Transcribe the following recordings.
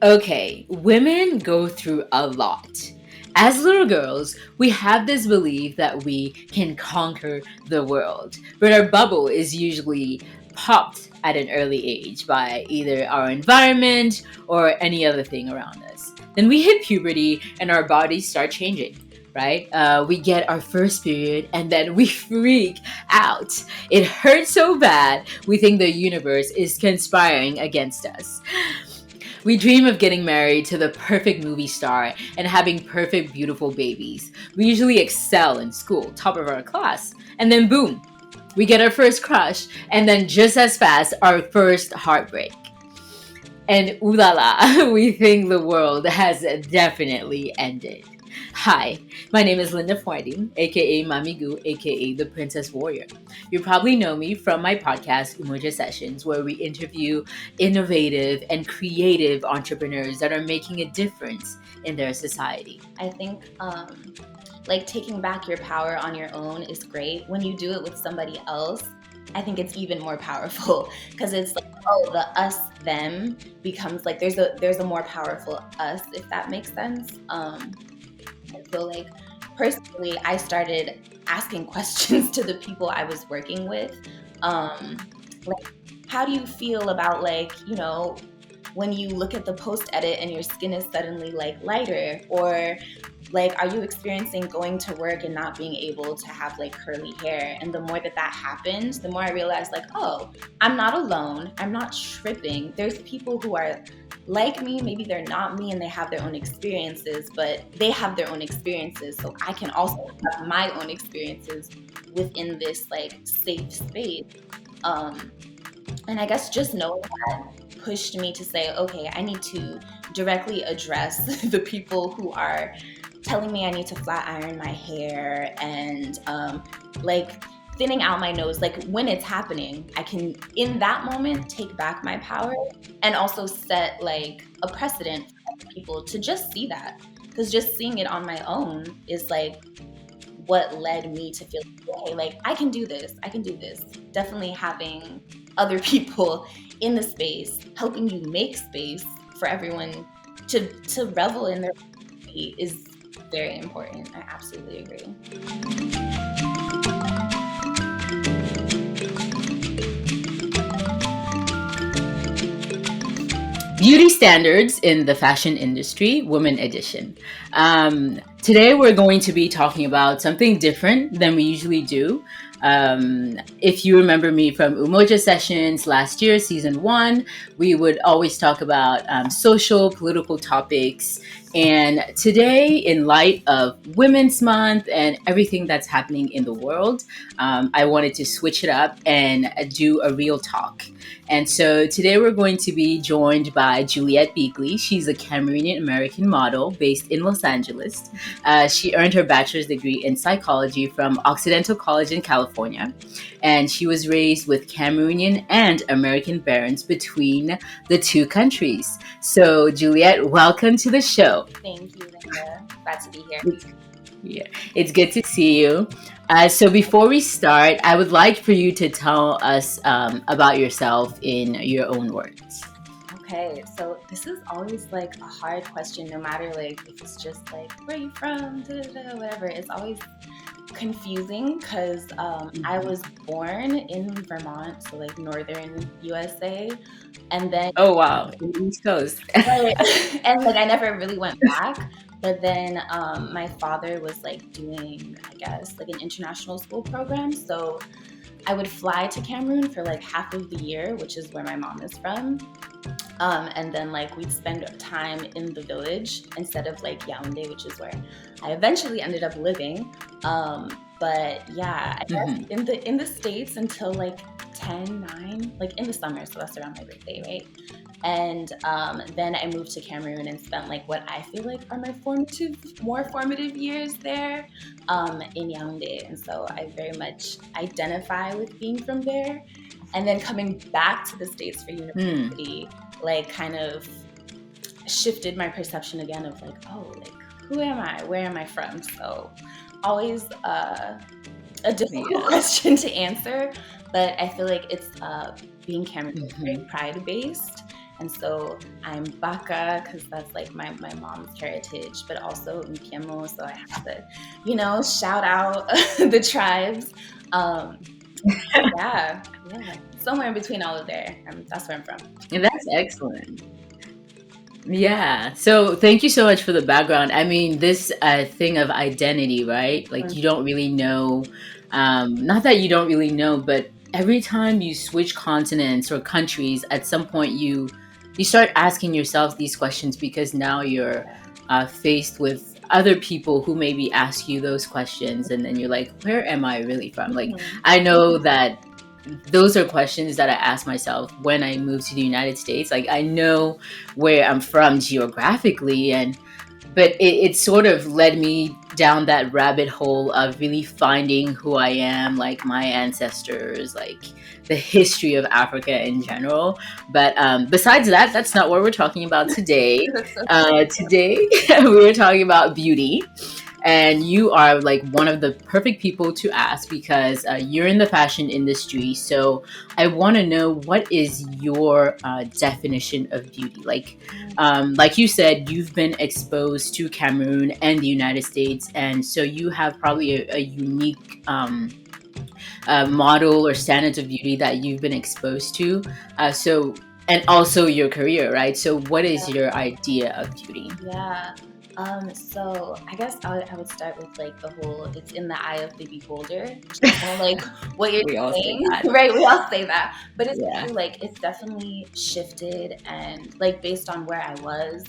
Okay, women go through a lot. As little girls, we have this belief that we can conquer the world, but our bubble is usually popped at an early age by either our environment or any other thing around us. Then we hit puberty and our bodies start changing, right? We get our first period and then we freak out. It hurts so bad, we think the universe is conspiring against us. We dream of getting married to the perfect movie star and having perfect, beautiful babies. We usually excel in school, top of our class, and then boom, we get our first crush, and then just as fast, our first heartbreak. And ooh la la, we think the world has definitely ended. Hi, my name is Linda Fording, aka Mami Goo, aka the Princess Warrior. You probably know me from my podcast, Umoja Sessions, where we interview innovative and creative entrepreneurs that are making a difference in their society. I think like taking back your power on your own is great. When you do it with somebody else, I think it's even more powerful because it's like, oh, the us them becomes like there's a more powerful us, if that makes sense. I feel like personally I started asking questions to the people I was working with. Like, how do you feel about, like, when you look at the post edit and your skin is suddenly like lighter, or like, are you experiencing going to work and not being able to have like curly hair? And the more that happened, the more I realized, like, oh, I'm not alone. I'm not tripping. There's people who are like me. Maybe they're not me and they have their own experiences, but they have their own experiences. So I can also have my own experiences within this like safe space. And I guess just knowing that pushed me to say, okay, I need to directly address the people who are telling me I need to flat iron my hair and like thinning out my nose. Like, when it's happening, I can in that moment take back my power and also set like a precedent for other people to just see that, because just seeing it on my own is like what led me to feel, okay, like I can do this. Definitely having other people in the space helping you make space for everyone to revel in their beauty is very important. I absolutely agree. Beauty standards in the fashion industry, women edition. Today we're going to be talking about something different than we usually do. If you remember me from Umoja Sessions last year, season 1, we would always talk about social, political topics. And today, in light of Women's Month and everything that's happening in the world, I wanted to switch it up and do a real talk. And so today we're going to be joined by Juliette Beighle. She's a Cameroonian American model based in Los Angeles. She earned her bachelor's degree in psychology from Occidental College in California. And she was raised with Cameroonian and American parents between the two countries. So Juliette, welcome to the show. Thank you, Linda. Glad to be here. Yeah, it's good to see you. So before we start, I would like for you to tell us about yourself in your own words. Okay, so this is always like a hard question, no matter like if it's just like, where are you from, whatever. It's always confusing because I was born in Vermont, so like northern USA, and then oh wow, East Coast. and like I never really went back. But then my father was like doing, I guess, like an international school program. So I would fly to Cameroon for like half of the year, which is where my mom is from. And then like we'd spend time in the village instead of like Yaoundé, which is where I eventually ended up living. But yeah, I guess in the States until like 10, 9, like in the summer. So that's around my birthday, right? And then I moved to Cameroon and spent like what I feel like are my more formative years there in Yaoundé. And so I very much identify with being from there. And then coming back to the States for university, like kind of shifted my perception again of like, oh, like who am I? Where am I from? So always a difficult question to answer, but I feel like it's being Cameroon very pride based. And so I'm Baka because that's like my mom's heritage, but also Mpiemo. So I have to, shout out the tribes. Um, yeah, yeah, somewhere in between all of there. That's where I'm from. And that's excellent. Yeah. So thank you so much for the background. I mean, this thing of identity, right? Like you don't really know, not that you don't really know, but every time you switch continents or countries, at some point you start asking yourself these questions because now you're faced with other people who maybe ask you those questions, and then you're like, where am I really from? Like, Mhm. I know that those are questions that I ask myself when I moved to the United States. Like I know where I'm from geographically, and but it sort of led me down that rabbit hole of really finding who I am, like my ancestors, like the history of Africa in general. But besides that, that's not what we're talking about today. That's so Today we were talking about beauty, and you are like one of the perfect people to ask because you're in the fashion industry. So I want to know, what is your definition of beauty? Like you said, you've been exposed to Cameroon and the United States, and so you have probably a unique model or standards of beauty that you've been exposed to. So and also your career, right? So what is your idea of beauty? Yeah. So I guess I would start with like the whole "it's in the eye of the beholder," which is kind of like what you're We all say saying, that. right? We all say that, but it's Yeah. true. Like it's definitely shifted, and like based on where I was,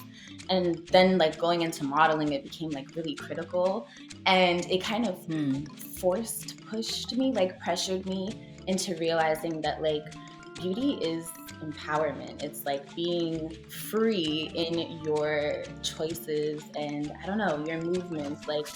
and then like going into modeling, it became like really critical, and it kind of Hmm. pushed me, like pressured me into realizing that like beauty is empowerment. It's like being free in your choices and I don't know, your movements. Like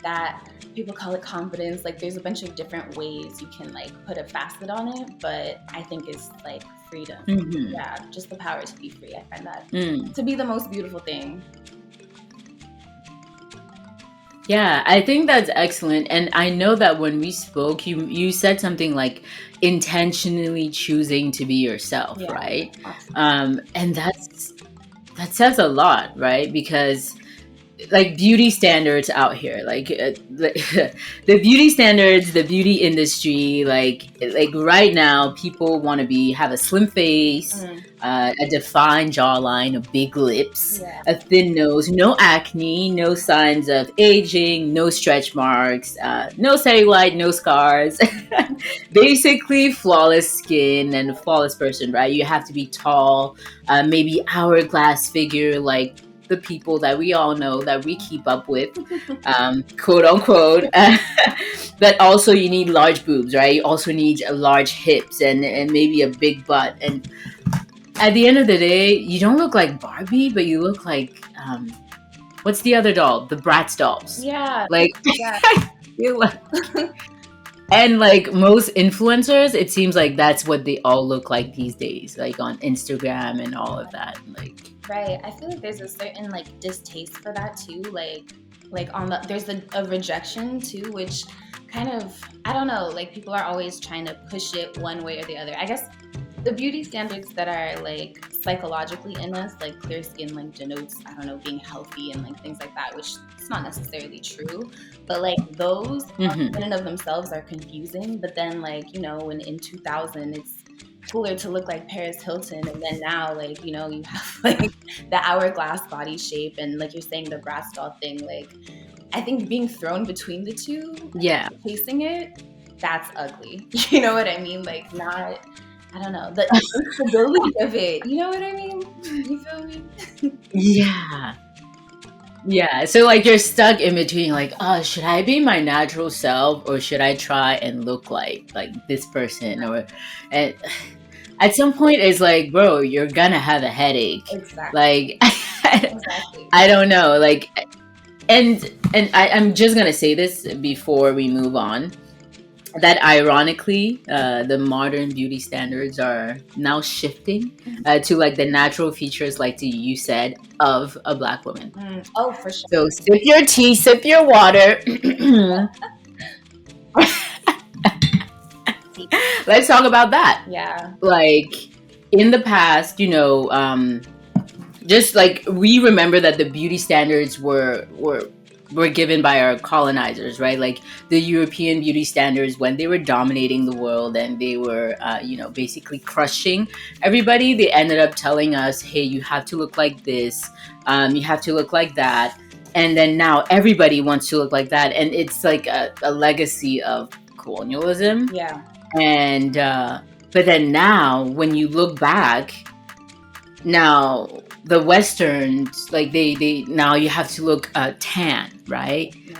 that, people call it confidence. Like there's a bunch of different ways you can like put a facet on it, but I think it's like freedom. Hmm. Yeah, just the power to be free. I find that Mm. to be the most beautiful thing. Yeah, I think that's excellent. And I know that when we spoke, you said something like intentionally choosing to be yourself, Yeah, right? absolutely. And that says a lot, right? Because like beauty standards out here, like the beauty standards, the beauty industry, like right now people want to be have a slim face, Mm, a defined jawline, a big lips, yeah. a thin nose, no acne, no signs of aging, no stretch marks, no cellulite, no scars. Basically flawless skin and a flawless person, right? You have to be tall, maybe hourglass figure, like the people that we all know that we keep up with, quote unquote. But also you need large boobs, right? You also need large hips and maybe a big butt. And at the end of the day, you don't look like Barbie, but you look like what's the other doll? The Bratz dolls. Yeah, Like yeah. you look, and like most influencers, it seems like that's what they all look like these days, like on Instagram and all of that. Like Right. I feel like there's a certain like distaste for that too. Like on the there's a rejection too, which kind of I don't know, like people are always trying to push it one way or the other. I guess the beauty standards that are like psychologically in us, like clear skin like denotes, I don't know, being healthy and like things like that, which it's not necessarily true. But like those mhm. in and of themselves are confusing. But then like, when in 2000 it's cooler to look like Paris Hilton, and then now like you have like the hourglass body shape, and like you're saying the brass doll thing. Like I think being thrown between the two, Yeah. chasing it, that's ugly. You know what I mean? Like not. I don't know the instability of it. You know what I mean? You feel me? Yeah. Yeah. So like you're stuck in between like, oh, should I be my natural self or should I try and look like this person or and at some point it's like, bro, you're gonna have a headache. Exactly. Like Exactly. I don't know. Like and I'm just gonna say this before we move on. That ironically, the modern beauty standards are now shifting to like the natural features, like you said, of a black woman. Oh, for sure. So sip your tea, sip your water. Let's talk about that. Yeah. Like, in the past, just like we remember that the beauty standards were given by our colonizers, right? Like the European beauty standards when they were dominating the world and they were, basically crushing everybody. They ended up telling us, "Hey, you have to look like this, you have to look like that," and then now everybody wants to look like that, and it's like a legacy of colonialism. Yeah. And but then now, when you look back, now the westerns, like they now you have to look tan, right? Yeah.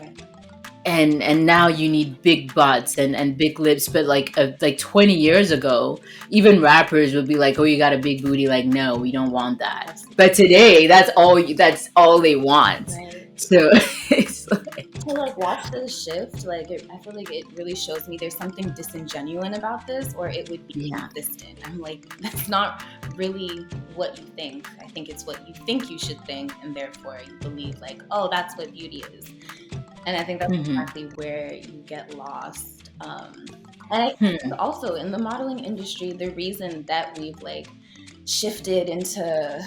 And now you need big butts and big lips. But like 20 years ago, even rappers would be like, "Oh, you got a big booty." Like, no, we don't want that. But today, that's all they want. Right. So it's like, To like watch the shift, like I feel like it really shows me there's something disingenuous about this, or it would be yeah. consistent. I'm like, that's not really what you think. I think it's what you think you should think, and therefore you believe like, oh, that's what beauty is. And I think that's Mhm. exactly where you get lost. And I think Hmm. also in the modeling industry, the reason that we've like shifted into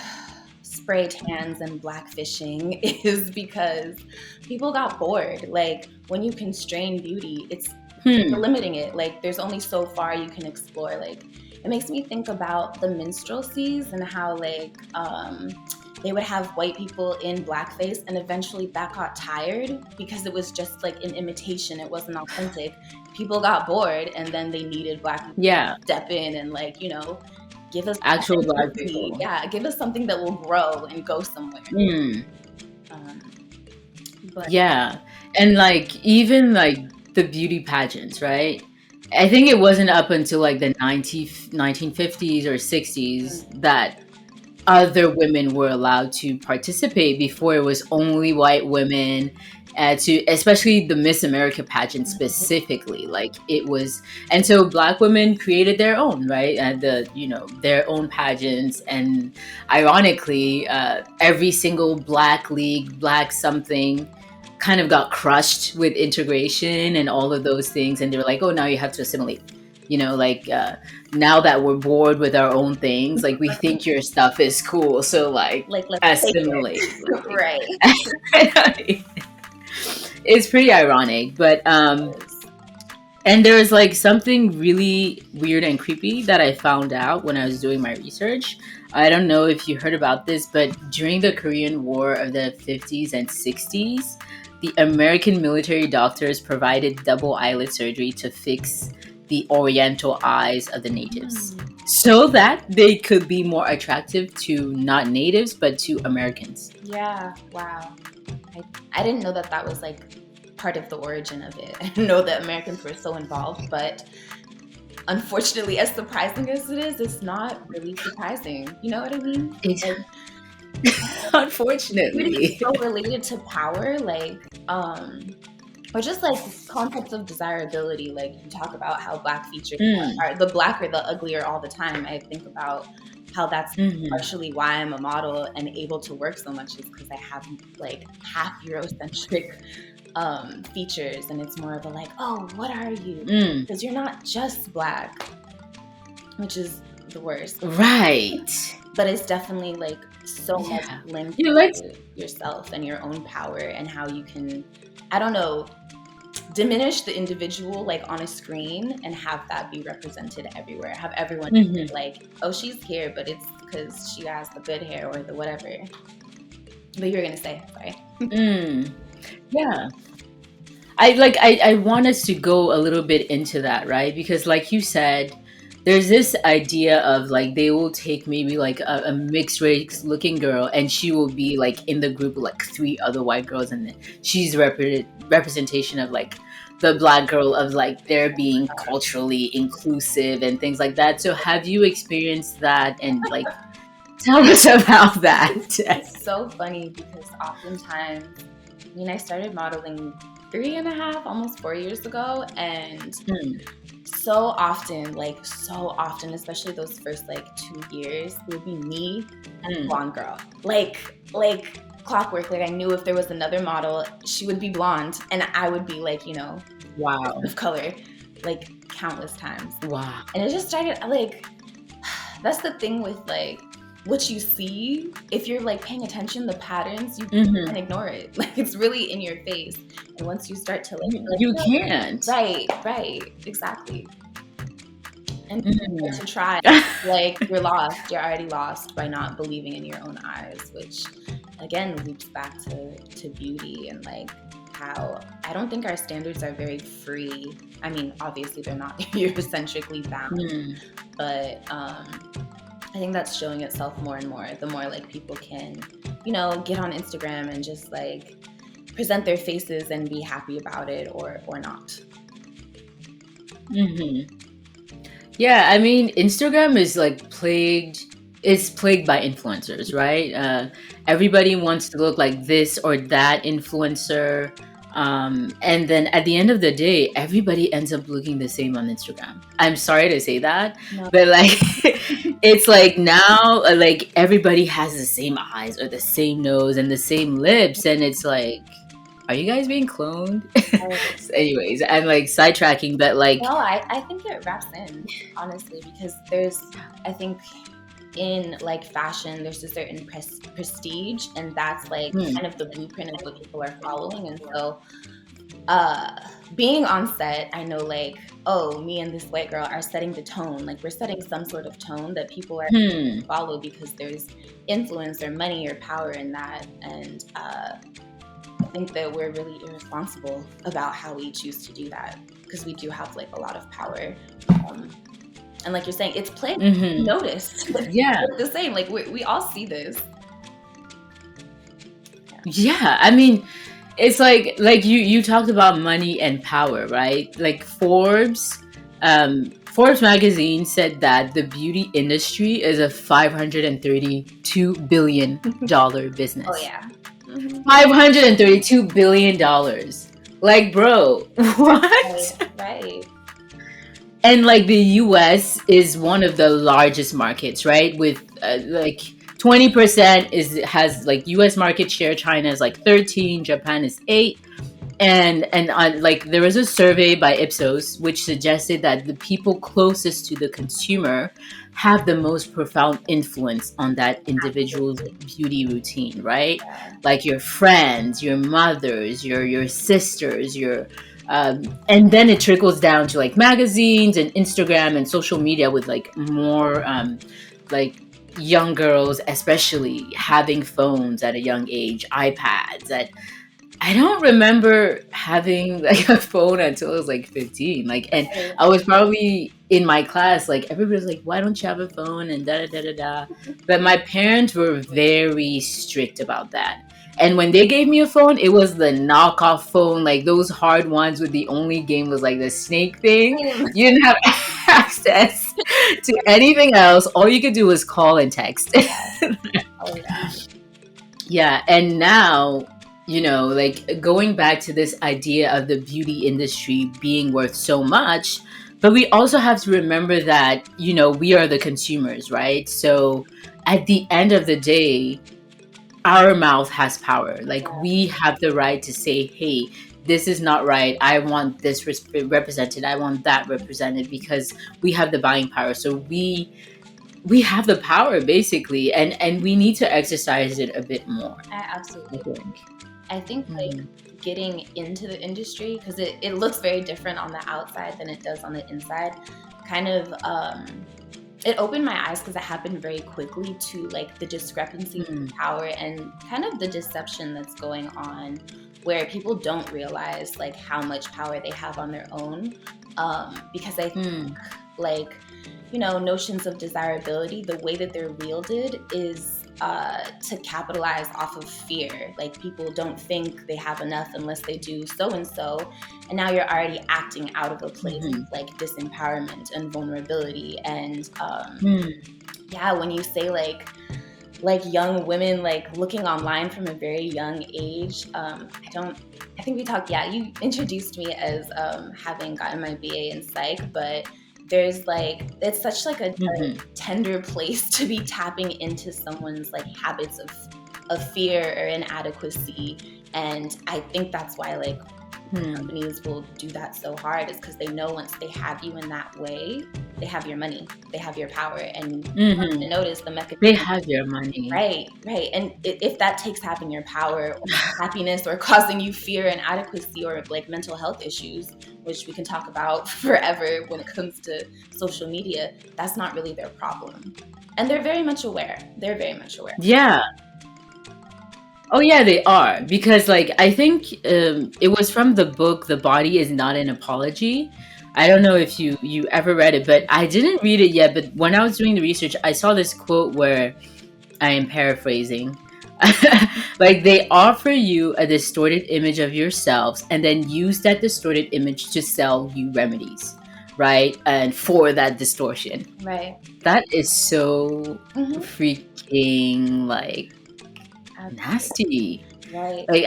spray tans and blackfishing is because people got bored. Like when you constrain beauty, you're Hmm. limiting it. Like there's only so far you can explore. Like it makes me think about the minstrelsies and how like they would have white people in blackface, and eventually that got tired because it was just like an imitation. It wasn't authentic. People got bored, and then they needed black people Yeah. to step in and like give us Actual black authenticity. people. Yeah, give us something that will grow and go somewhere. Hmm. Um, but Yeah. And like even like the beauty pageants, right? I think it wasn't up until like the 1950s or 60s mm, that other women were allowed to participate. Before, it was only white women, to especially the Miss America pageant specifically. Like it was, and so black women created their own, right? And their own pageants. And ironically, every single black league, black something, kind of got crushed with integration and all of those things. And they were like, "Oh, now you have to assimilate." Now that we're bored with our own things, like we think your stuff is cool, so like like let's take assimilate. it. Right. It's pretty ironic, but and there's like something really weird and creepy that I found out when I was doing my research. I don't know if you heard about this, but during the Korean War of the 50s and 60s, the American military doctors provided double eyelid surgery to fix the oriental eyes of the natives so that they could be more attractive to not natives but to Americans. Yeah. Wow. I didn't know that was like part of the origin of it. I didn't know that Americans were so involved, but unfortunately, as surprising as it is, it's not really surprising. You know what I mean? It's Like, beauty is unfortunately. so related to power, like, or just like concepts of desirability. Like you talk about how black features Mm, are the blacker the uglier all the time. I think about how that's mhm. partially why I'm a model and able to work so much is because I have like half Eurocentric features, and it's more of a like, oh, what are you? Mm, Because you're not just black, which is the worst. right. But it's definitely like so much Yeah. linked You like to yourself and your own power and how you can, I don't know, diminish the individual like on a screen and have that be represented everywhere. Have everyone mhm. like, oh, she's here, but it's because she has the good hair or the whatever. But you were gonna say, sorry. Mm. Yeah. I want us to go a little bit into that, right? Because like you said, there's this idea of like they will take maybe like a mixed race looking girl and she will be like in the group with like three other white girls, and then she's representation of like the black girl, of like they're being culturally inclusive and things like that. So have you experienced that, and like tell us about that? It's so funny because oftentimes, I mean, I started modeling 3.5, almost 4 years ago, and Hmm. so often, especially those first like 2 years, it would be me and a Hmm. blonde girl. Like clockwork. Like I knew if there was another model, she would be blonde, and I would be like, Wow. of color, like countless times. Wow. And it just started like that's the thing with like what you see. If you're like paying attention, the patterns, you Hmm. can ignore it. Like it's really in your face. And once you start to like You no, can't. right, exactly. And Mhm. to try, like you're lost. You're already lost by not believing in your own eyes, which again loops back to beauty and like how I don't think our standards are very free. I mean, obviously they're not Eurocentrically bound, Mm. but I think that's showing itself more and more. The more like people can, get on Instagram and just like present their faces and be happy about it or not. Mhm. Yeah, I mean, Instagram is like plagued. It's plagued by influencers, right? Everybody wants to look like this or that influencer, and then at the end of the day, everybody ends up looking the same on Instagram. I'm sorry to say that, No. but like, it's like now, like everybody has the same eyes or the same nose and the same lips, and it's like, are you guys being cloned? So anyways, I'm like sidetracking, but like, No, I think it wraps in, honestly, because I think in like fashion, there's a certain prestige, and that's like hmm. kind of the blueprint of what people are following. And so, uh, being on set, I know like, oh, me and this white girl are setting the tone. Like we're setting some sort of tone that people are Hmm. follow because there's influence or money or power in that. And I think that we're really irresponsible about how we choose to do that because we do have like a lot of power. And like you're saying, it's played Hmm. noticed. Yeah. It's the same. Like we all see this. Yeah. I mean, it's like you talked about money and power, right? Like Forbes magazine said that the beauty industry is a $532 billion Oh business. yeah. Mm-hmm. $532 billion. Like, bro, Right, what? right. And like the US is one of the largest markets, right? With like 20% is has like US market share, China is like 13, Japan is 8. And like there was a survey by Ipsos which suggested that the people closest to the consumer have the most profound influence on that individual's Absolutely. beauty routine, right? Yeah. Like your friends, your mothers, your sisters, your and then it trickles down to like magazines and Instagram and social media with like more like young girls especially having phones at a young age, iPads at I don't remember having like a phone until I was like 15. Like, and Right. I was probably in my class, like everybody was like, why don't you have a phone? And da da da da da. But my parents were very strict about that. And when they gave me a phone, it was the knockoff phone, like those hard ones with the only game was like the snake thing. Same. You didn't have access to anything else. All you could do was call and text. Oh yeah. Yeah, and now, like going back to this idea of the beauty industry being worth so much, but we also have to remember that, we are the consumers, right? So at the end of the day, our mouth has power. Like Yeah. we have the right to say, hey, this is not right. I want this represented. I want that represented because we have the buying power. So we have the power basically, and we need to exercise it a bit more, I I absolutely. think. I think Mhm. like getting into the industry because it looks very different on the outside than it does on the inside. Kind of it opened my eyes because it happened very quickly to like the discrepancy Mm. of power and kind of the deception that's going on where people don't realize like how much power they have on their own because I think Mm. like notions of desirability, the way that they're wielded is to capitalize off of fear. Like people don't think they have enough unless they do so and so, and now you're already acting out of a place Mhm. of like disempowerment and vulnerability. And Mm. yeah, when you say like young women like looking online from a very young age, I think we talked. Yeah, you introduced me as having gotten my BA in psych, but there's like it's such like a Mhm. tender place to be tapping into someone's like habits of fear or inadequacy, and I think that's why like companies will do that so hard is because they know once they have you in that way, they have your money, they have your power, and Mm-hmm. notice the They mechanism. have your money. Right, right. And if that takes having your power or happiness or causing you fear, inadequacy, or like mental health issues, which we can talk about forever when it comes to social media, that's not really their problem. And they're very much aware. They're very much aware. Yeah. Oh yeah, they are, because like I think it was from the book "The Body Is Not an Apology." I don't know if you ever read it, but I didn't read it yet. But when I was doing the research, I saw this quote where I am paraphrasing. Like they offer you a distorted image of yourselves and then use that distorted image to sell you remedies, right? And for that distortion. Right. That is so Mhm. freaking like nasty. Right. Like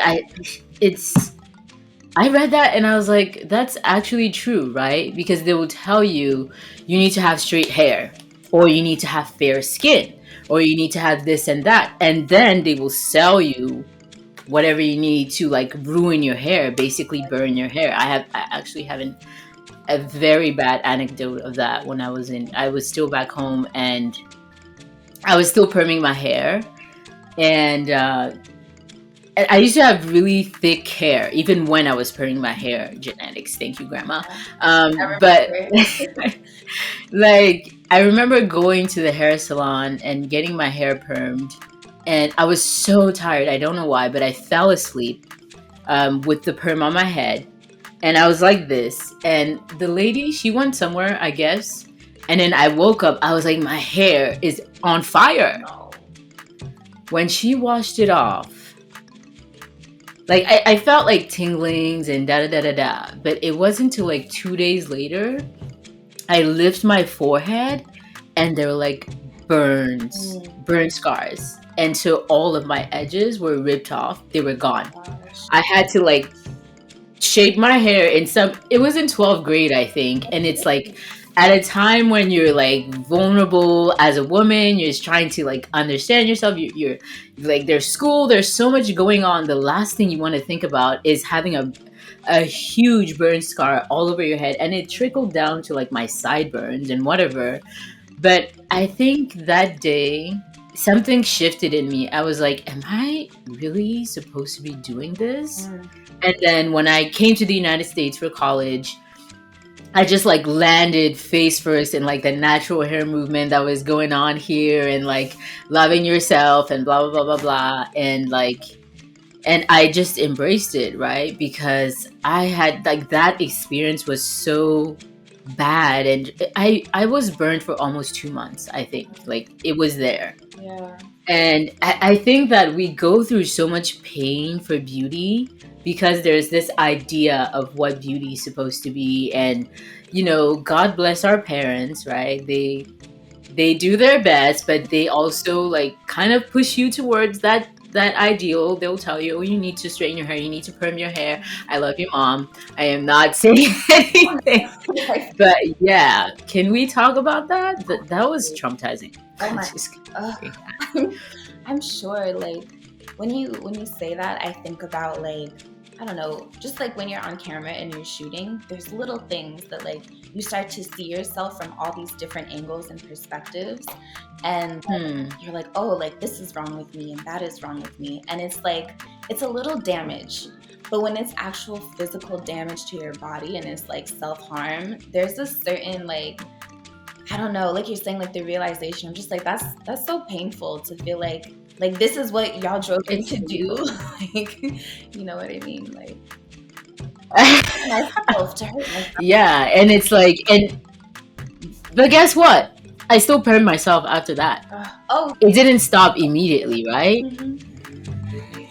I read that and I was like, that's actually true, right? Because they will tell you you need to have straight hair, or you need to have fair skin, or you need to have this and that. And then they will sell you whatever you need to like ruin your hair, basically burn your hair. I actually haven't a very bad anecdote of that when I was still back home and I was still perming my hair. And I used to have really thick hair, even when I was perming my hair. Genetics, thank you, Grandma. But like, I remember going to the hair salon and getting my hair permed, and I was so tired. I don't know why, but I fell asleep with the perm on my head, and I was like this. And the lady, she went somewhere, I guess. And then I woke up. I was like, my hair is on fire. When she washed it off, like I felt like tinglings and da da da da da, but it wasn't until like 2 days later I lift my forehead and there were like burn scars, and so all of my edges were ripped off. They were gone. I had to like shape my hair in some. It was in 12th grade, I think, and it's like at a time when you're like vulnerable as a woman, you're just trying to like understand yourself. You're like, there's school, there's so much going on. The last thing you want to think about is having a huge burn scar all over your head, and it trickled down to like my sideburns and whatever. But I think that day something shifted in me. I was like, am I really supposed to be doing this? And then when I came to the United States for college, I just like landed face first in like the natural hair movement that was going on here, and like loving yourself and blah blah blah blah blah, and like, and I just embraced it, right? Because I had like that experience was so bad, and I was burned for almost 2 months. I think like it was there. Yeah. And I think that we go through so much pain for beauty because there's this idea of what beauty is supposed to be. And, you know, God bless our parents, right? They do their best, but they also like kind of push you towards that ideal. They'll tell you, oh, you need to straighten your hair, you need to perm your hair. I love you, Mom. I am not saying anything. But yeah, can we talk about that? That was traumatizing. Oh my, I'm sure like when you say that, I think about like, I don't know, just like when you're on camera and you're shooting, there's little things that like you start to see yourself from all these different angles and perspectives, and you're like, oh, like this is wrong with me and that is wrong with me, and it's like it's a little damage. But when it's actual physical damage to your body and it's like self-harm, there's a certain like, I don't know, like you're saying, like the realization. I'm just like, that's so painful to feel like this is what y'all drove me to do. Like, you know what I mean? Like, myself to hurt myself. Yeah, and it's like, but guess what? I still permed myself after that. It didn't stop immediately, right?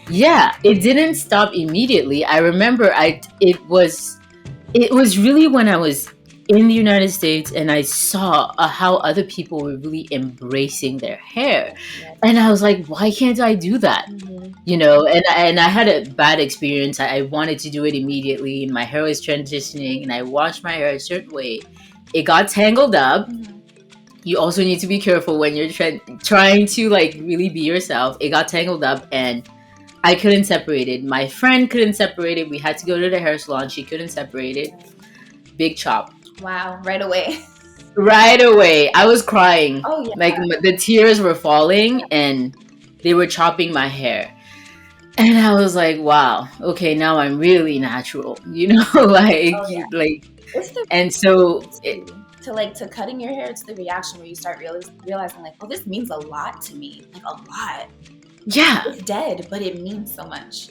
Yeah, it didn't stop immediately. I remember it was really when I was in the United States and I saw how other people were really embracing their hair. And I was like, why can't I do that? You know, and I had a bad experience. I wanted to do it immediately, and my hair was transitioning, and I washed my hair a certain way. It got tangled up. You also need to be careful when you're trying to like really be yourself. It got tangled up, and I couldn't separate it. My friend couldn't separate it. We had to go to the hair salon. She couldn't separate it. Big chop. Wow, right away. Right away. I was crying. Oh yeah. Like the tears were falling and they were chopping my hair. And I was like, wow, okay, now I'm really natural, Oh yeah. like, It's the and so, to cutting your hair. It's the reaction where you start realizing like, oh, this means a lot to me, like a lot. yeah, It's dead, but it means so much.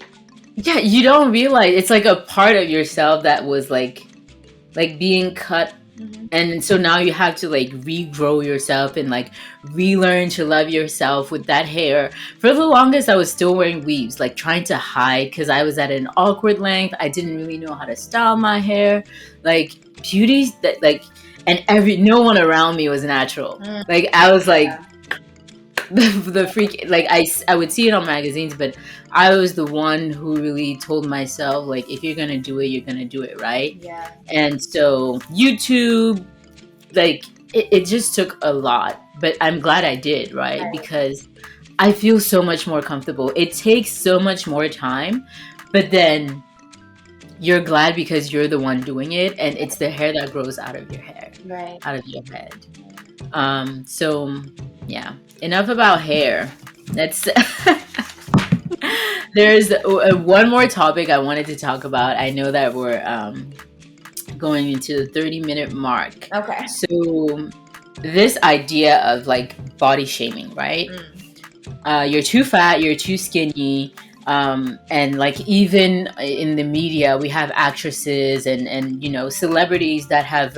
yeah, you don't realize it's like a part of yourself that was like being cut. And so now you have to like regrow yourself and like relearn to love yourself with that hair. For the longest, I was still wearing weaves, like trying to hide because I was at an awkward length. I didn't really know how to style my hair. Like beauties that like, and no one around me was natural. Like I was like the freak. Like I would see it on magazines, but I was the one who really told myself like, if you're gonna do it, you're gonna do it right. Yeah. And so YouTube, like it just took a lot, but I'm glad I did, right? Because I feel so much more comfortable. It takes so much more time, but then you're glad because you're the one doing it, and it's the hair that grows out of your hair, Right. out of your head. So yeah, enough about hair. That's there's one more topic I wanted to talk about. I know that we're going into the 30-minute mark. Okay. So this idea of like body shaming, right? You're too fat, you're too skinny. And like even in the media, we have actresses and celebrities that have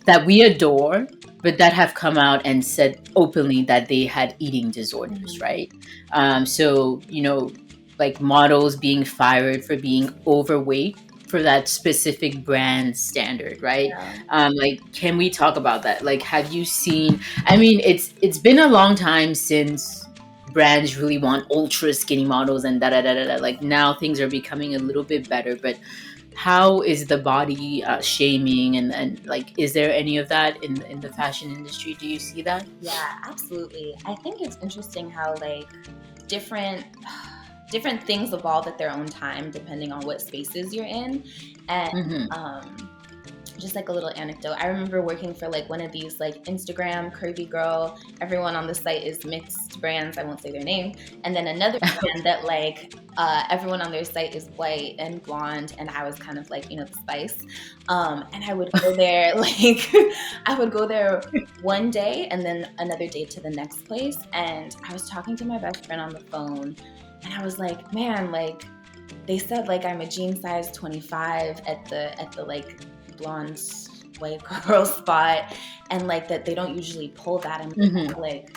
that we adore, but that have come out and said openly that they had eating disorders, right? So like models being fired for being overweight for that specific brand standard, right? Like, can we talk about that? Like, have you seen? I mean, it's been a long time since brands really want ultra skinny models and da da da da. Like now things are becoming a little bit better, but how is the body shaming and like is there any of that in the fashion industry? Do you see that? Yeah, absolutely. I think it's interesting how like different things evolve at their own time depending on what spaces you're in. And just like a little anecdote, I remember working for like one of these like Instagram curvy girl, everyone on the site is mixed brands, I won't say their name, and then another brand that like everyone on their site is white and blonde, and I was kind of like the spice, and I would go there like I would go there one day and then another day to the next place, and I was talking to my best friend on the phone and I was like, man, like they said like I'm a jean size 25 at the like blonde white girl spot, and like that they don't usually pull that. And like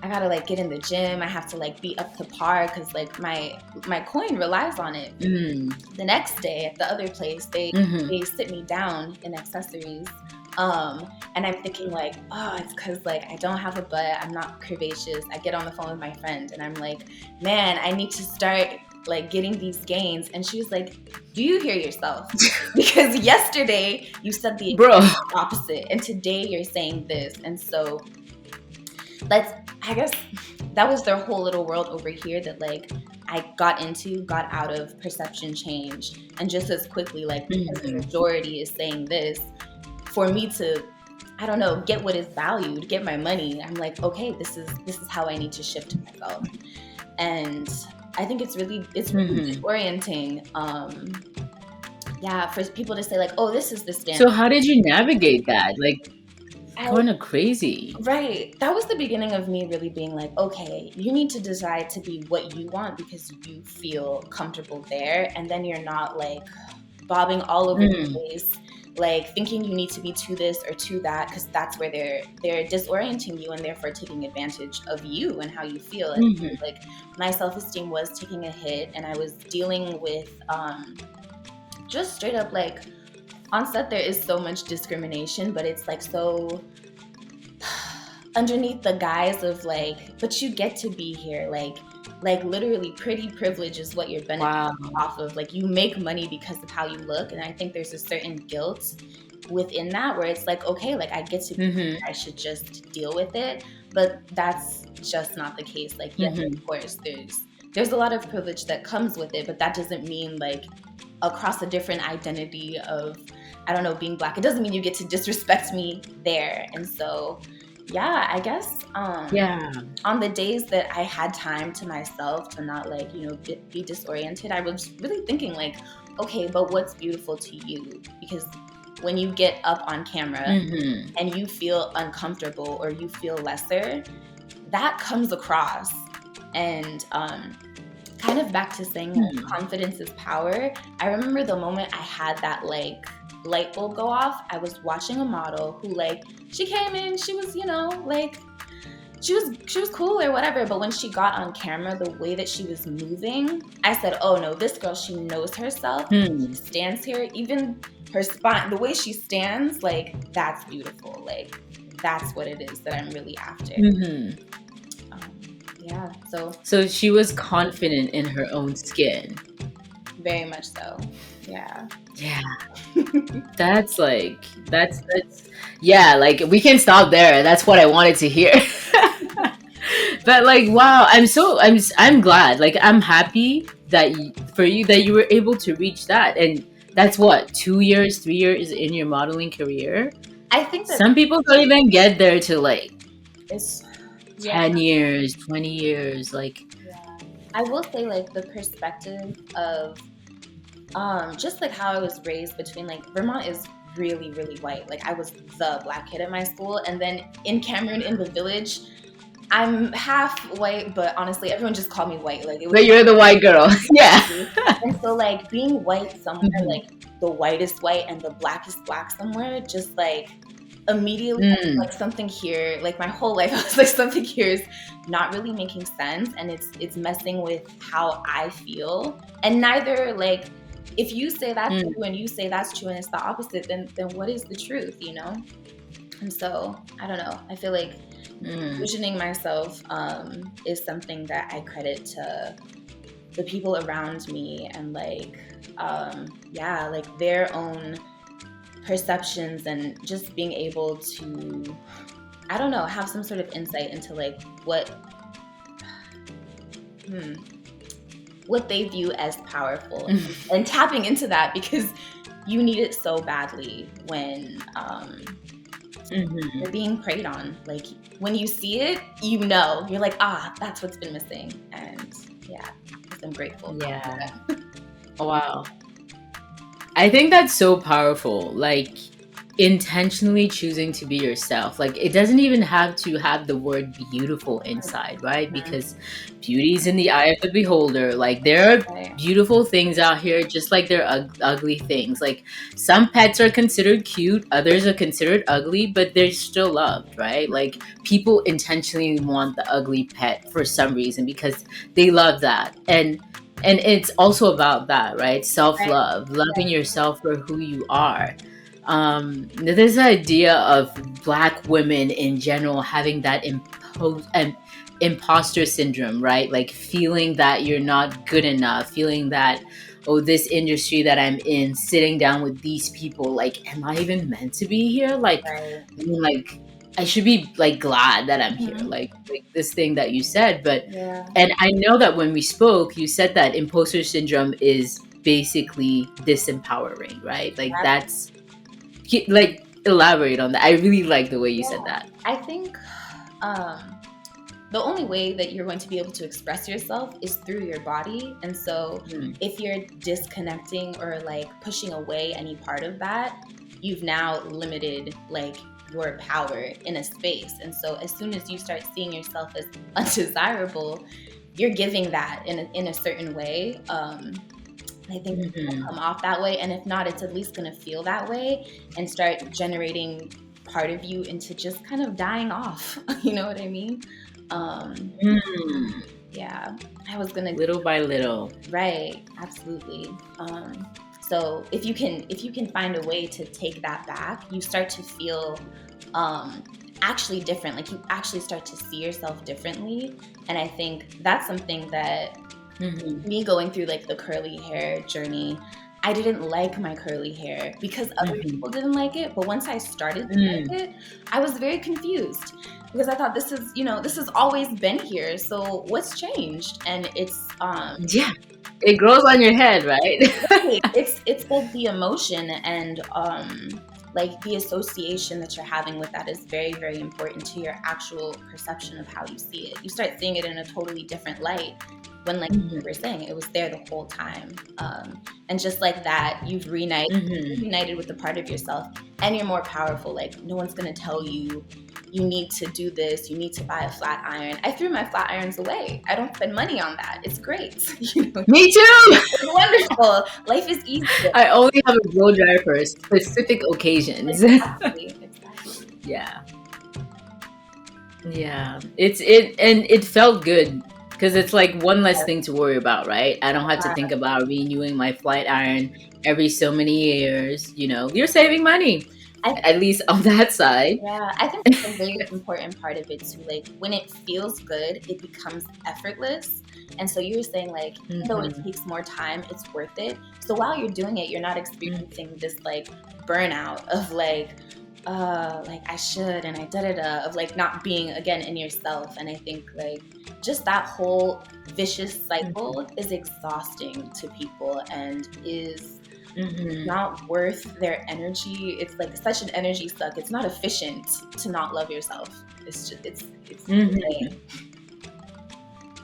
I gotta like get in the gym, I have to like be up to par because like my coin relies on it. The next day at the other place they sit me down in accessories, and I'm thinking like, oh, it's because like I don't have a butt, I'm not curvaceous. I get on the phone with my friend and I'm like, man, I need to start like getting these gains. And she was like, do you hear yourself? Because yesterday you said the opposite and today you're saying this. And so I guess that was their whole little world over here that like I got out of perception change. And just as quickly, like because the majority is saying this, for me to, I don't know, get what is valued, get my money, I'm like, okay, this is how I need to shift myself. And I think it's really disorienting. For people to say like, oh, this is the standard. So how did you navigate that? Like kind of crazy. Right. That was the beginning of me really being like, okay, you need to decide to be what you want because you feel comfortable there. And then you're not like bobbing all over the place, like thinking you need to be to this or to that, because that's where they're disorienting you and therefore taking advantage of you and how you feel. And like my self-esteem was taking a hit, and I was dealing with just straight up like on set there is so much discrimination, but it's like so underneath the guise of like, but you get to be here, like literally pretty privilege is what you're benefiting off of. Like you make money because of how you look, and I think there's a certain guilt within that where it's like, okay, like I get to be here, I should just deal with it. But that's just not the case. Like yes, of course there's a lot of privilege that comes with it, but that doesn't mean like across a different identity of, I don't know, being Black, it doesn't mean you get to disrespect me there. And so, yeah, I guess Yeah. on the days that I had time to myself to not like, you know, be disoriented, I was really thinking like, okay, but what's beautiful to you? Because when you get up on camera Mm-hmm. and you feel uncomfortable or you feel lesser, that comes across. And kind of back to saying like, confidence is power. I remember the moment I had that like light bulb go off. I was watching a model who like, she came in, she was, you know, like she was cool or whatever, but when she got on camera, the way that she was moving, I said, oh no, this girl, she knows herself. She stands here, even her spine, the way she stands, like that's beautiful. Like that's what it is that I'm really after. Mm-hmm. Yeah, So she was confident in her own skin. very much so. Yeah. Yeah. That's yeah, like we can stop there. That's what I wanted to hear. But like, wow, I'm glad. Like, I'm happy that for you that you were able to reach that. And that's what, 2 years, 3 years in your modeling career. I think that Some people don't even get there to like it's 10 years, 20 years. Like, yeah. I will say like the perspective of just like how I was raised between like Vermont is really, really white. Like I was the Black kid at my school, and then in Cameroon in the village, I'm half white, but honestly, everyone just called me white. Like it was. But you're the white girl, yeah. And so like being white somewhere, like the whitest white and the blackest Black somewhere, just like immediately like something here, like my whole life I was like something here is not really making sense, and it's messing with how I feel. And neither like if you say that's true and you say that's true and it's the opposite, then what is the truth, you know? And so I don't know. I feel like visioning myself is something that I credit to the people around me and like yeah, like their own perceptions and just being able to, I don't know, have some sort of insight into like what they view as powerful and tapping into that, because you need it so badly when you're being preyed on. Like when you see it, you know, you're like, that's what's been missing. And yeah, I'm grateful. Yeah. Wow. I think that's so powerful. Like intentionally choosing to be yourself. Like it doesn't even have to have the word beautiful inside, right? Because beauty is in the eye of the beholder. Like there are beautiful things out here, just like there are ugly things. Like some pets are considered cute, others are considered ugly, but they're still loved, right? Like people intentionally want the ugly pet for some reason because they love that. And it's also about that, right? Self-love, loving yourself for who you are. This idea of Black women in general having that imposter syndrome, right? Like feeling that you're not good enough, feeling that, oh, this industry that I'm in, sitting down with these people, like, am I even meant to be here? Like, I mean, like, I should be like glad that I'm here, like this thing that you said. But and I know that when we spoke, you said that imposter syndrome is basically disempowering, right? Like that's like elaborate on that. I really like the way you said that. I think the only way that you're going to be able to express yourself is through your body. And so if you're disconnecting or like pushing away any part of that, you've now limited like your power in a space. And so as soon as you start seeing yourself as undesirable, you're giving that in a certain way. I think it's going to come off that way. And if not, it's at least going to feel that way and start generating part of you into just kind of dying off. You know what I mean? Yeah, I was going to... Little by little. Right. Absolutely. So if you can find a way to take that back, you start to feel actually different. Like you actually start to see yourself differently. And I think that's something that me going through like the curly hair journey, I didn't like my curly hair because other Mhm. people didn't like it. But once I started to Mm. like it, I was very confused because I thought this has always been here. So what's changed? And Yeah, it grows on your head, right? right. It's like the emotion and like the association that you're having with that is very, very important to your actual perception of how you see it. You start seeing it in a totally different light when, like you Mhm. were saying, it was there the whole time. And just like that, you've Mhm. reunited with the part of yourself, and you're more powerful. Like no one's gonna tell you you need to do this, you need to buy a flat iron. I threw my flat irons away. I don't spend money on that. It's great. You know, Me too. it's wonderful. Life is easier. I only have a blow dryer for specific occasions. Exactly, exactly. Yeah. Yeah. And it felt good because it's like one less thing to worry about, right? I don't have to think about renewing my flat iron every so many years. You're saving money, I at least on that side. Yeah, I think that's a very important part of it too. Like when it feels good, it becomes effortless. And so you were saying like, even though it Mhm. takes more time, it's worth it. So while you're doing it, you're not Mhm. experiencing this like burnout of like I should and I da da da of like not being again in yourself. And I think like just that whole vicious cycle is exhausting to people and is Mhm. not worth their energy. It's like such an energy suck. It's not efficient to not love yourself. It's just it's Mhm. insane.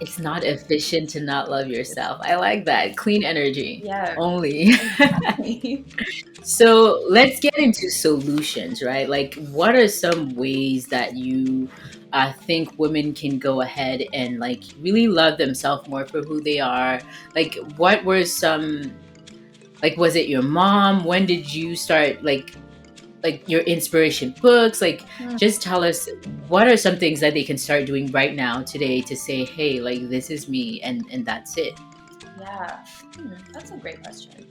It's not efficient to not love yourself. I like that. Clean energy Yeah, only. exactly. So let's get into solutions, right? Like, what are some ways that you think women can go ahead and like really love themselves more for who they are? Like, what were some like? Was it your mom? When did you start like your inspiration books? Like, Hmm, just tell us what are some things that they can start doing right now today to say, hey, like this is me, and that's it. yeah. That's a great question.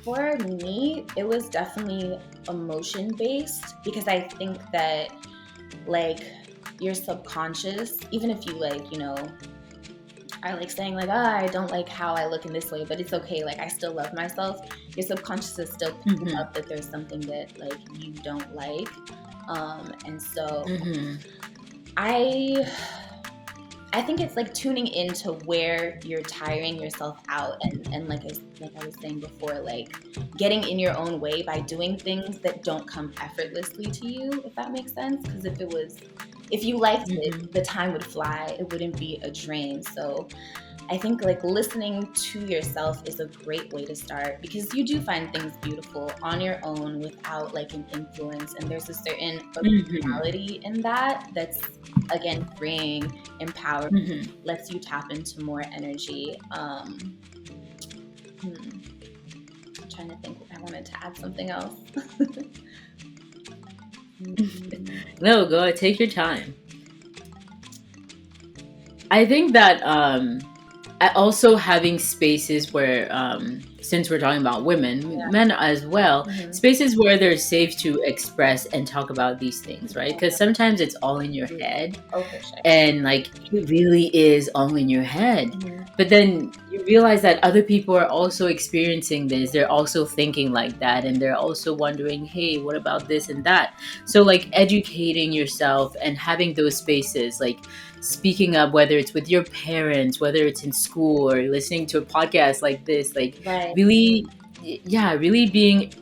For me, it was definitely emotion based because I think that like your subconscious, even if you like, are like saying like, I don't like how I look in this way, but it's okay. Like I still love myself. Your subconscious is still picking Mm-hmm. up that there's something that like you don't like. And so Mm-hmm. I I think it's like tuning into where you're tiring yourself out and like I was saying before, like getting in your own way by doing things that don't come effortlessly to you, if that makes sense. Because if you liked it, Mm-hmm. the time would fly. It wouldn't be a drain. So I think like listening to yourself is a great way to start because you do find things beautiful on your own without like an influence. And there's a certain Mm-hmm. originality in that that's again freeing, empowering, Mm-hmm. lets you tap into more energy. I'm trying to think if I wanted to add something else. Mm, No, go ahead, take your time. I think that also having spaces where since we're talking about women, yeah. men as well, Mhm. spaces where they're safe to express and talk about these things, right? Because sometimes it's all in your head, Oh, for sure. and like it really is all in your head. Mhm. But then you realize that other people are also experiencing this, they're also thinking like that, and they're also wondering, hey, what about this and that? So like educating yourself and having those spaces, like speaking up, whether it's with your parents, whether it's in school or listening to a podcast like this, like Right. really, yeah, really being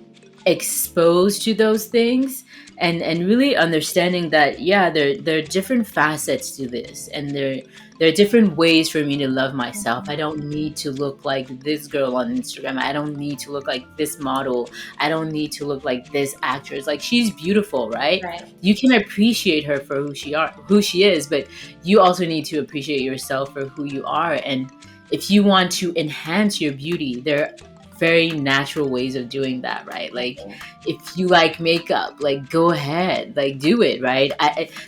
exposed to those things, and really understanding that, yeah, there are different facets to this, and there are different ways for me to love myself. I don't need to look like this girl on Instagram. I don't need to look like this model. I don't need to look like this actress. Like, she's beautiful, right? Right. You can appreciate her for who she is, but you also need to appreciate yourself for who you are. And if you want to enhance your beauty, there very natural ways of doing that, right? Like, if you like makeup, like go ahead, like do it, right?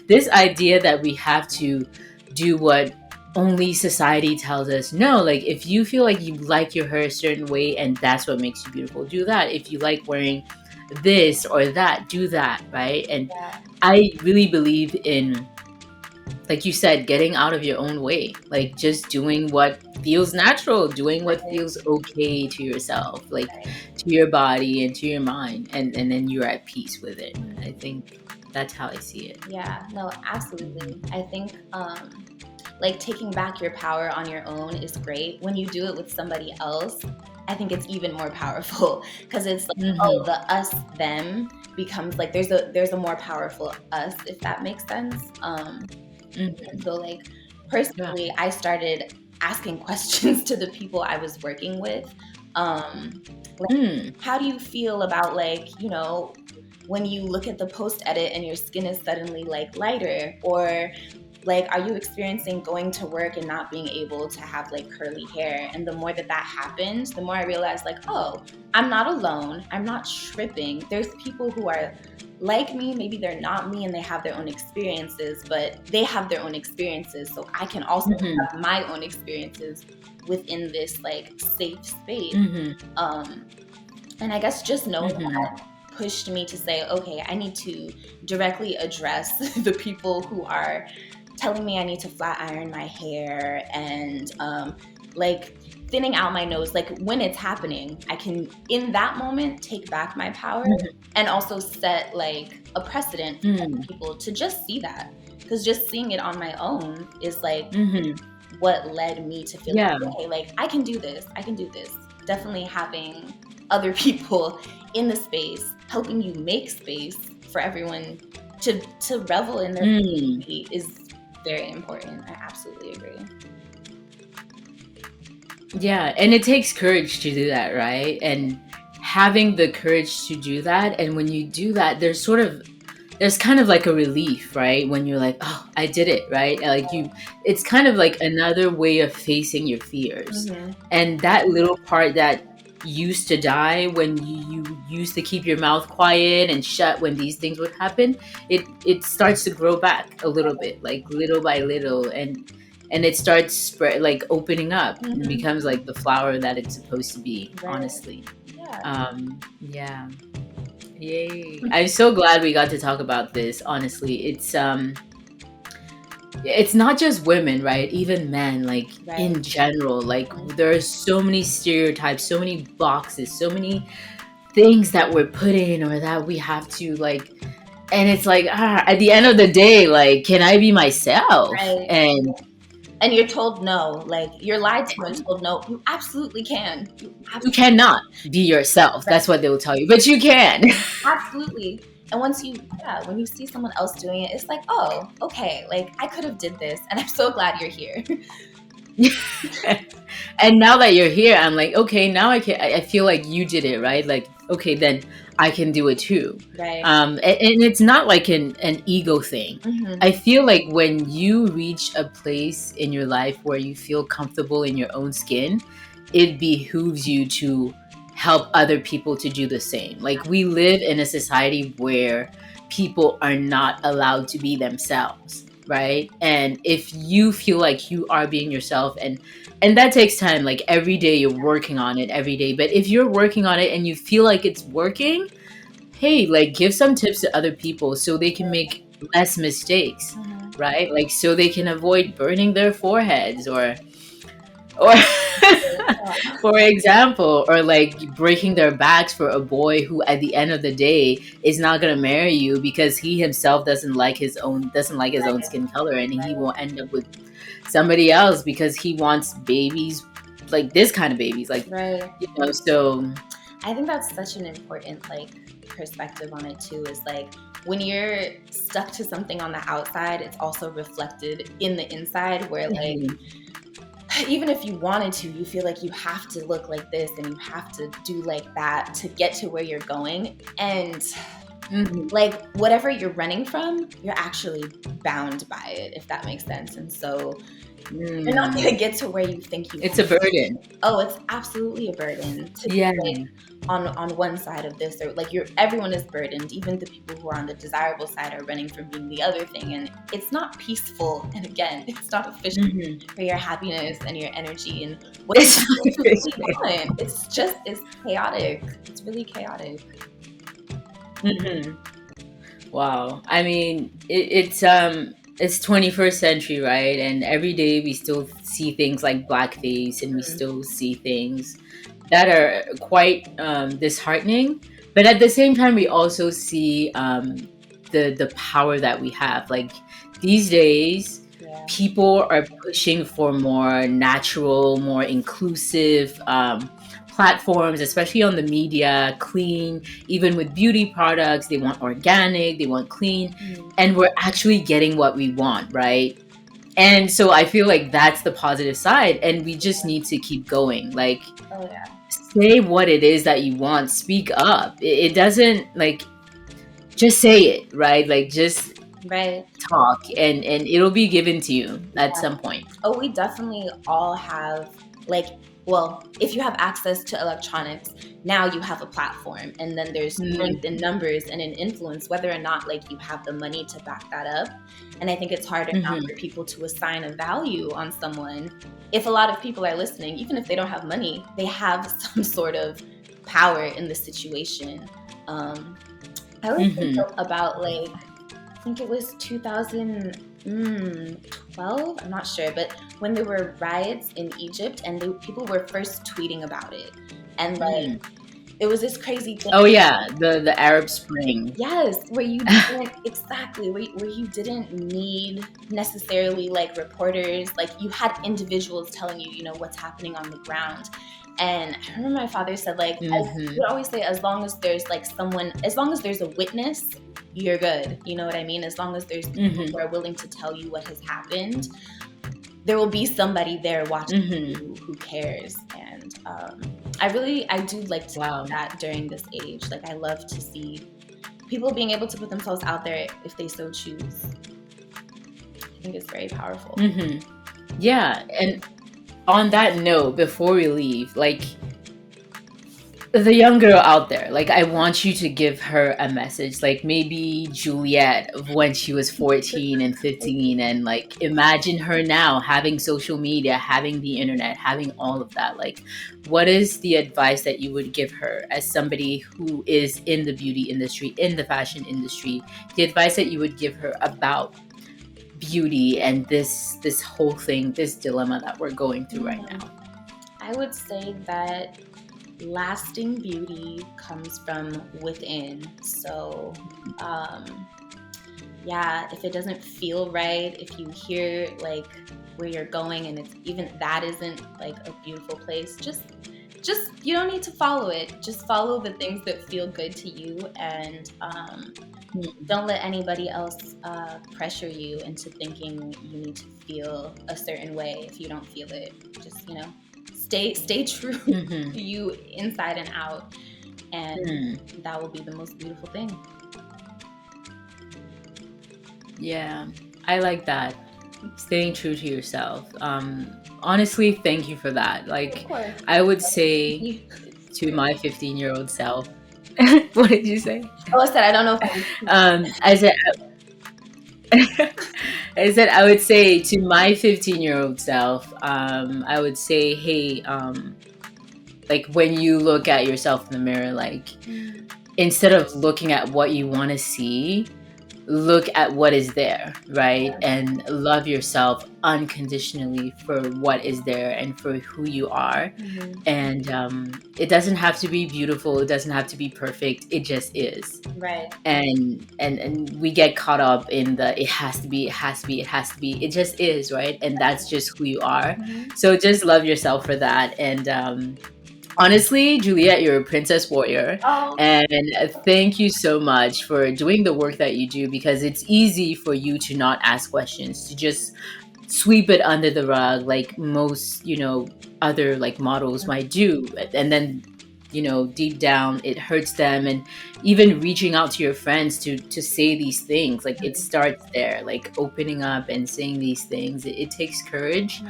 This idea that we have to do what only society tells us, no, like if you feel like you like your hair a certain way and that's what makes you beautiful, do that. If you like wearing this or that, do that, right? And Yeah. I really believe in like you said, getting out of your own way, like just doing what feels natural, doing what Right, feels okay to yourself, like right. to your body and to your mind, and then you're at peace with it. I Mhm. think that's how I see it. Yeah, no, absolutely. Mhm. I think like taking back your power on your own is great. When you do it with somebody else, I think it's even more powerful because it's like, oh, Mhm. the us them becomes like there's a more powerful us, if that makes sense. And Mhm. so like Yeah. personally, I started asking questions to the people I was working with. Like, Mm. how do you feel about like, when you look at the post edit and your skin is suddenly like lighter, or like are you experiencing going to work and not being able to have like curly hair? And the more that happened, the more I realized like, oh, I'm not alone, I'm not tripping. There's people who are like me, maybe they're not me and they have their own experiences, but they have their own experiences, so I can also Mhm. have my own experiences within this like safe space. Mhm. um and I guess just knowing Mhm. that pushed me to say, okay, I need to directly address the people who are telling me I need to flat iron my hair and like thinning out my nose. Like when it's happening, I can, in that moment, take back my power Mhm. and also set like a precedent for Mhm. other people to just see that. Because just seeing it on my own is like Mhm. what led me to feel Yeah. like, okay, like I can do this. I can do this. Definitely having other people in the space helping you make space for everyone to revel in their Mm. beauty is very important. I absolutely agree. Yeah, and it takes courage to do that, right? And having the courage to do that, and when you do that, there's kind of like a relief, right? When you're like, "Oh, I did it," right? Like it's kind of like another way of facing your fears. Hmm. And that little part that used to die when you used to keep your mouth quiet and shut when these things would happen, it starts to grow back a little bit, like little by little, and it starts spread, like opening up and Hmm. becomes like the flower that it's supposed to be, Right. honestly. Yeah. Yeah. Yay. I'm so glad we got to talk about this, honestly. It's not just women, right? Even men, like Right. in general, like Mhm. there are so many stereotypes, so many boxes, so many things that we're put in or that we have to like, and it's like, at the end of the day, like, can I be myself? Right. And And you're told no. Like you're lied to and told no. You absolutely can. You you absolutely cannot be yourself. That's what they will tell you, but you can. Absolutely. And once you, yeah, when you see someone else doing it, it's like, oh, okay, like I could have did this, and I'm so glad you're here. And now that you're here, I'm like, okay, now I can. I feel like you did it, right? Like, okay, then I can do it too. Right. And it's not like an ego thing. Hmm. I feel like when you reach a place in your life where you feel comfortable in your own skin, it behooves you to help other people to do the same. Like we live in a society where people are not allowed to be themselves, right? And if you feel like you are being yourself, and that takes time, like every day you're working on it every day, but if you're working on it and you feel like it's working, hey, like give some tips to other people so they can make less mistakes, Hmm. right? Like so they can avoid burning their foreheads or for example, or like breaking their backs for a boy who at the end of the day is not going to marry you because he himself doesn't like his own skin color, and he will end up with somebody else because he wants babies, like this kind of babies, like, Right. so I think that's such an important like perspective on it too. Is like when you're stuck to something on the outside, it's also reflected in the inside. Where like mhm, even if you wanted to, you feel like you have to look like this and you have to do like that to get to where you're going. And mhm, like whatever you're running from, you're actually bound by it, if that makes sense. And so you're not going to mm. get to where you think you It's a burden. oh, it's absolutely a burden to be Yeah. like on one side of this, or like you're everyone is burdened. Even the people who are on the desirable side are running from being the other thing, and it's not peaceful. And again, it's not efficient Mhm. for your happiness and your energy and what It's you not really efficient. want. It's chaotic. It's really chaotic. Mhm. Wow. I mean, it's 21st century, right? And every day we still see things like blackface, and we Mhm. still see things that are quite disheartening. But at the same time, we also see the power that we have. Like these days, Yeah. people are pushing for more natural, more inclusive platforms, especially on the media, clean, even with beauty products. They want organic, they want clean, Mhm. and we're actually getting what we want, right? And so I feel like that's the positive side, and we just need to keep going. Like, Oh yeah. say what it is that you want, speak up. It doesn't, like, just say it, right? Like, just Right. talk, and it'll be given to you at some point. Oh, we definitely all have, like, well, if you have access to electronics, now you have a platform, and then there's strength in Mm-hmm. numbers and in influence, whether or not like you have the money to back that up. And I think it's harder now Mm-hmm. for people to assign a value on someone. If a lot of people are listening, even if they don't have money, they have some sort of power in the situation. Um, I always think Mm-hmm. about like, I think it was 2012. I'm not sure, but when there were riots in Egypt and people were first tweeting about it, and like Mm. it was this crazy thing. Oh yeah, the Arab Spring. Yes, where you didn't exactly where you didn't need necessarily like reporters, like you had individuals telling you, you know, what's happening on the ground. And I remember my father said, like, he Mm-hmm. would always say, as long as there's like someone, as long as there's a witness, you're good. You know what I mean? As long as there's people Mm-hmm. who are willing to tell you what has happened, there will be somebody there watching Mm-hmm. you who cares. And I do like to see Wow. that during this age. Like, I love to see people being able to put themselves out there if they so choose. I think it's very powerful. Mm-hmm. Yeah, and on that note, before we leave, like, the young girl out there, like, I want you to give her a message, like maybe Juliette of when she was 14 and 15, and like imagine her now having social media, having the internet, having all of that. Like, what is the advice that you would give her as somebody who is in the beauty industry, in the fashion industry? The advice that you would give her about beauty and this whole thing, this dilemma that we're going through right now. I would say that lasting beauty comes from within. So, yeah, if it doesn't feel right, if you hear like where you're going and it's even that isn't like a beautiful place, just you don't need to follow it. Just follow the things that feel good to you, and don't let anybody else pressure you into thinking you need to feel a certain way if you don't feel it. Just, you know, stay true Mm-hmm. to you inside and out, and Mm. that will be the most beautiful thing. Yeah, I like that. Staying true to yourself. Honestly, thank you for that. Of Like, course. I would say to my 15-year-old self, what did you say? Oh, I said I don't know if I I said, I said, I would say to my 15-year-old self, I would say, hey, like when you look at yourself in the mirror, like instead of looking at what you want to see, look at what is there, right? And love yourself unconditionally for what is there and for who you are. And it doesn't have to be beautiful, it doesn't have to be perfect, it just is. right. And we get caught up in the it has to be, it has to be, it has to be. It just is, right? And that's just who you are. So just love yourself for that. And honestly, Juliette, you're a princess warrior. Oh, And thank you so much for doing the work that you do, because it's easy for you to not ask questions, to just sweep it under the rug like most, other like models might do. And then, deep down it hurts them. And even reaching out to your friends to say these things, like it starts there, like opening up and saying these things. It takes courage.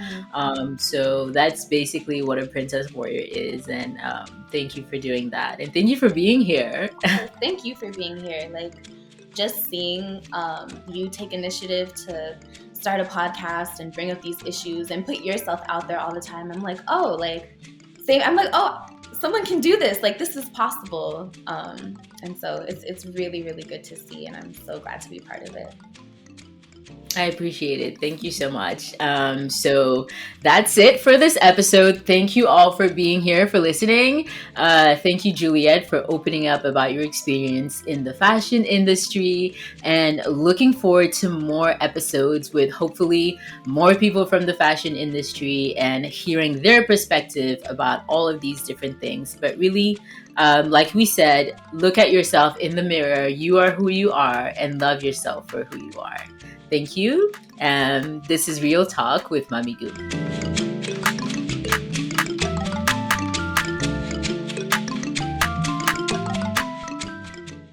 So that's basically what a princess warrior is. And thank you for doing that, and thank you for being here. thank you for being here. Like, just seeing you take initiative to start a podcast and bring up these issues and put yourself out there all the time. I'm like, oh, like, same. I'm like, oh, someone can do this. Like, this is possible. And so it's really, really good to see, and I'm so glad to be part of it. I appreciate it. Thank you so much. So that's it for this episode. Thank you all for being here, for listening. Thank you, Juliette, for opening up about your experience in the fashion industry, and looking forward to more episodes with hopefully more people from the fashion industry and hearing their perspective about all of these different things. But really, like we said, look at yourself in the mirror. You are who you are, and love yourself for who you are. Thank you. And this is Real Talk with Mami Goo.